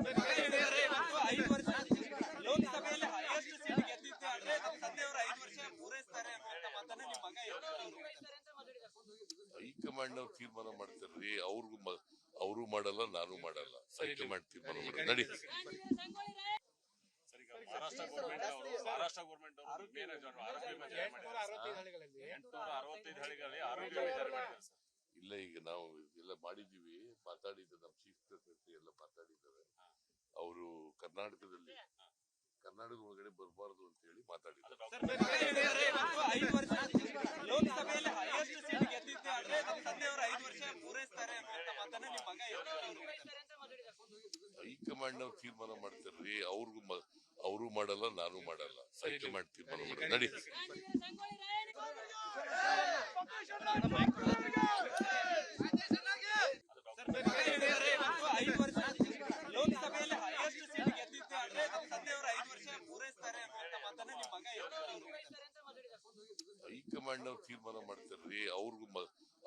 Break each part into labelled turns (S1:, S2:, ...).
S1: 5 ವರ್ಷ ಲೋಕಸಭೆಯಲ್ಲಿ highest seat ಗೆದ್ದಿದ್ದೆ ಅಂದ್ರೆ ತಂದೆ ಅವರು 5 ವರ್ಷ ಪೂರೈಸ್ತಾರೆ ಅನ್ನುವಂತ ಮಾತನ್ನ ನಿಮ್ಮ ಮಗ
S2: ಹೈಕಮಾಂಡ್ ಅವ್ರು ತೀರ್ಮಾನ ಮಾಡ್ತಾರ್ರಿ. ಅವರು ಮಾಡಲ್ಲ, ನಾನು ಮಾಡಲ್ಲ. ಹೈಕಮಾಂಡ್ ತೀರ್ಮಾನ ಮಾಡಿ ನಡಿ.
S3: ಮಹಾರಾಷ್ಟ್ರ ಗೌರ್ಮೆಂಟ್ ಅವರು ಆರೋಗ್ಯ ವಿಚಾರ ಮಾಡಿದ್ದಾರೆ. 865 ಹಳ್ಳಿಗಳಲ್ಲಿ ಆರೋಗ್ಯ ವಿಚಾರ ಮಾಡಿದ್ದಾರೆ ಸರ್.
S2: ಇಲ್ಲ, ಈಗ ನಾವು ಎಲ್ಲ ಮಾಡಿದೀವಿ, ಮಾತಾಡಿದ ನಮ್ಮ ಚೀಫ್ ಸೆಕ್ರೆಟರಿ ಎಲ್ಲ ಮಾತಾಡಿದ್ದಾರೆ. ಅವರು ಕರ್ನಾಟಕದ ಒಳಗಡೆ ಬರಬಾರದು ಅಂತ ಹೇಳಿ ಮಾತಾಡಿದ್ದಾರೆ.
S1: 5 ವರ್ಷ ಲೋಕಸಭೆಯಲ್ಲಿ ಹೈಯೆಸ್ಟ್ ಸೀಟ್ ಗೆದ್ದಿದ್ದೆ ಅಂದ್ರೆ ತಂದೆ ಅವರು 5 ವರ್ಷ ಪೂರೈಸ್ತಾರೆ ಅನ್ನುವಂತ ಮಾತನ್ನ ನಿಮ್ಮ ಮಗ
S2: ಹೈಕಮಾಂಡ್ ಅವ್ರು ತೀರ್ಮಾನ ಮಾಡ್ತಾರ್ರಿ. ಅವರು ಮಾಡಲ್ಲ, ನಾನು ಮಾಡಲ್ಲ. ಹೈಕಮಾಂಡ್ ತೀರ್ಮಾನ ಮಾಡಿ ನಡಿ.
S1: ಲೋಕಸಭೆಯಲ್ಲಿ ಹೈಯೆಸ್ಟ್ ಸೀಟ್ ಗೆದ್ದಿದ್ದೆ ಅಂದ್ರೆ ತಂದೆ ಅವರು 5 ವರ್ಷ ಪೂರೈಸ್ತಾರೆ ಅನ್ನುವಂತ ಮಾತನ್ನ ನಿಮ್ಮ ಮಗ
S2: ಹೈಕಮಾಂಡ್ ಅವ್ರು ತೀರ್ಮಾನ ಮಾಡ್ತಾರ್ರಿ.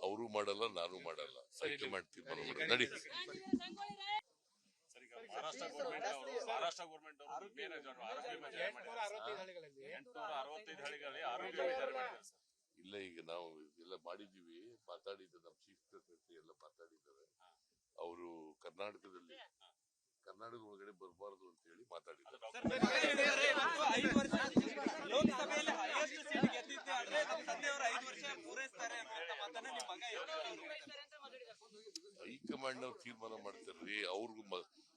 S2: ಅವರು ಮಾಡಲ್ಲ, ನಾನು ಮಾಡಲ್ಲ. ಹೈಕಮಾಂಡ್ ತೀರ್ಮಾನ ಮಾಡಿ ನಡಿ.
S3: ಮಹಾರಾಷ್ಟ್ರ ಗೌರ್ಮೆಂಟ್ ಅವರು ಆರೋಗ್ಯ ವಿಚಾರ ಮಾಡಿದ್ದಾರೆ. 865 ಹಳ್ಳಿಗಳಲ್ಲಿ ಆರೋಗ್ಯ ವಿಚಾರ ಮಾಡಿದ್ದಾರೆ ಸರ್.
S2: ಇಲ್ಲ, ಈಗ ನಾವು ಎಲ್ಲ ಮಾಡಿದೀವಿ, ಮಾತಾಡಿದ ನಮ್ಮ ಚೀಫ್ ಸೆಕ್ರೆಟರಿ ಎಲ್ಲ ಮಾತಾಡಿದ್ದಾರೆ. ಅವರು ಕರ್ನಾಟಕದ ಒಳಗಡೆ ಬರಬಾರದು ಅಂತ ಹೇಳಿ ಮಾತಾಡಿದ್ದಾರೆ.
S1: 5 ವರ್ಷ ಲೋಕಸಭೆಯಲ್ಲಿ ಹೈಯೆಸ್ಟ್ ಸೀಟ್ ಗೆದ್ದಿದ್ದೆ ಅಂದ್ರೆ ತಂದೆ ಅವರು 5 ವರ್ಷ ಪೂರೈಸ್ತಾರೆ ಅನ್ನುವಂತ ಮಾತನ್ನ ನಿಮ್ಮ ಮಗ
S2: ಹೈಕಮಾಂಡ್ ಅವ್ರು ತೀರ್ಮಾನ ಮಾಡ್ತಾರ್ರಿ.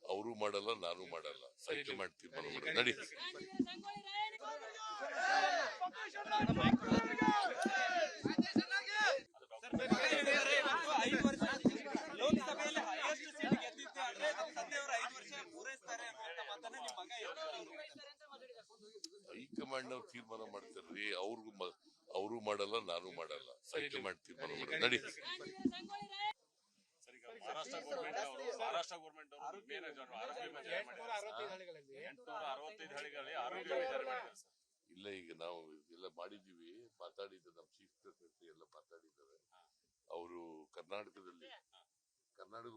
S2: ಅವರು ಮಾಡಲ್ಲ, ನಾನು ಮಾಡಲ್ಲ. ಹೈಕಮಾಂಡ್ ತೀರ್ಮಾನ ಮಾಡಿ ನಡಿ.
S1: ಲೋಕಸಭೆಯಲ್ಲಿ ಹೈಯೆಸ್ಟ್ ಸೀಟ್ ಗೆದ್ದಿದ್ದೆ ಅಂದ್ರೆ ತಂದೆ ಅವರು 5 ವರ್ಷ ಪೂರೈಸ್ತಾರೆ ಅನ್ನುವಂತ ಮಾತನ್ನ ನಿಮ್ಮ ಮಗ
S2: ಹೈಕಮಾಂಡ್ ಅವ್ರು ತೀರ್ಮಾನ ಮಾಡ್ತಾರ್ರಿ. ಅವರು ಮಾಡಲ್ಲ, ನಾನು ಮಾಡಲ್ಲ. ಹೈಕಮಾಂಡ್ ತೀರ್ಮಾನ ಮಾಡಿ ನಡಿ.
S3: ಮಹಾರಾಷ್ಟ್ರ ಗೌರ್ಮೆಂಟ್ ಅವರು ಆರೋಗ್ಯ ವಿಚಾರ ಮಾಡಿದ್ದಾರೆ. 865 ಹಳ್ಳಿಗಳಲ್ಲಿ ಆರೋಗ್ಯ ವಿಚಾರ ಮಾಡಿದ್ದಾರೆ ಸರ್.
S2: ಇಲ್ಲ, ಈಗ ನಾವು ಎಲ್ಲ ಮಾಡಿದೀವಿ, ಮಾತಾಡಿದ ನಮ್ಮ ಚೀಫ್ ಸೆಕ್ರೆಟರಿ ಎಲ್ಲ ಮಾತಾಡಿದ್ದಾರೆ. ಅವರು ಕರ್ನಾಟಕದ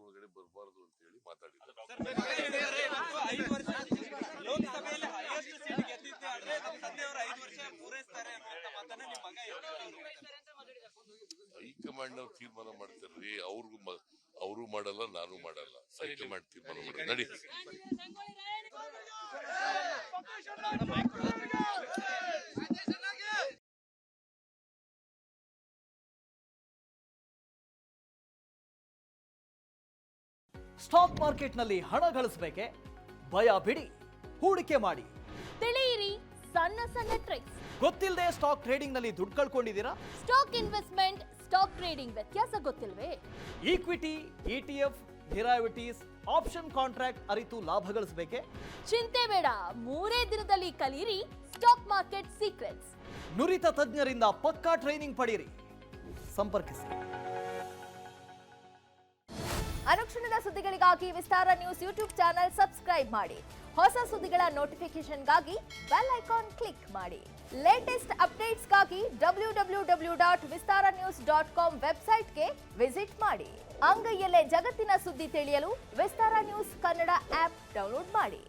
S2: ಒಳಗಡೆ ಬರಬಾರದು ಅಂತ ಹೇಳಿ ಮಾತಾಡಿದ್ದಾರೆ.
S1: 5 ವರ್ಷ ಲೋಕಸಭೆಯಲ್ಲಿ ಹೈಯೆಸ್ಟ್ ಸೀಟ್ ಗೆದ್ದಿದ್ದೆ ಅಂದ್ರೆ ತಂದೆ ಅವರು 5 ವರ್ಷ ಪೂರೈಸ್ತಾರೆ ಅನ್ನುವಂತ ಮಾತನ್ನ ನಿಮ್ಮ ಮಗ
S2: ಹೈಕಮಾಂಡ್ ಅವ್ರು ತೀರ್ಮಾನ ಮಾಡ್ತಾರ್ರಿ. ಅವರು ಮಾಡಲ್ಲ, ನಾನು ಮಾಡಲ್ಲ. ಹೈಕಮಾಂಡ್ ತೀರ್ಮಾನ ಮಾಡಿ ನಡಿ.
S4: ಸ್ಟಾಕ್ ಮಾರ್ಕೆಟ್ನಲ್ಲಿ ಹಣ ಗಳಿಸಬೇಕೆ? ಭಯ ಬಿಡಿ, ಹೂಡಿಕೆ ಮಾಡಿ.
S5: ತಿಳಿಯಿರಿ ಸಣ್ಣ ಸಣ್ಣ ಟ್ರಿಕ್ಸ್.
S4: ಗೊತ್ತಿಲ್ಲದೆ ಸ್ಟಾಕ್ ಟ್ರೇಡಿಂಗ್ ನಲ್ಲಿ ದುಡ್ಡು ಕಳ್ಕೊಂಡಿದ್ದೀರಾ?
S5: ಸ್ಟಾಕ್ ಇನ್ವೆಸ್ಟ್ಮೆಂಟ್, ಸ್ಟಾಕ್ ಟ್ರೇಡಿಂಗ್ ವ್ಯತ್ಯಾಸ ಗೊತ್ತಿಲ್ವೇ?
S4: Equity, ETF, derivatives, option contract ಅರಿತು ಲಾಭ ಗಳಿಸಬೇಕೆ?
S5: ಚಿಂತೆ ಬೇಡ, 3 ದಿನದಲ್ಲಿ ಕಲಿಯಿರಿ ಸ್ಟಾಕ್ ಮಾರ್ಕೆಟ್ ಸೀಕ್ರೆಟ್ಸ್.
S4: ನುರಿತ ತಜ್ಞರಿಂದ ಪಕ್ಕಾ ಟ್ರೈನಿಂಗ್ ಪಡೆಯಿರಿ. ಸಂಪರ್ಕಿಸಿ.
S5: ಅನುಕ್ಷಣದ ಸುದ್ದಿಗಳಿಗಾಗಿ ವಿಸ್ತಾರ ನ್ಯೂಸ್ ಯೂಟ್ಯೂಬ್ ಚಾನೆಲ್ ಸಬ್ಸ್ಕ್ರೈಬ್ ಮಾಡಿ. ಹೊಸ ಸುದ್ದಿಗಳ ನೋಟಿಫಿಕೇಶನ್ಗಾಗಿ ಬೆಲ್ ಐಕಾನ್ ಕ್ಲಿಕ್ ಮಾಡಿ. ಲೇಟೆಸ್ಟ್ ಅಪ್ಡೇಟ್ಸ್ಗಾಗಿ www.vistaranews.com ವೆಬ್ಸೈಟ್ಗೆ ವಿಸಿಟ್ ಮಾಡಿ. ಅಂಗೈಯಲ್ಲೇ ಜಗತ್ತಿನ ಸುದ್ದಿ ತಿಳಿಯಲು ವಿಸ್ತಾರ ನ್ಯೂಸ್ ಕನ್ನಡ ಆಪ್ ಡೌನ್ಲೋಡ್ ಮಾಡಿ.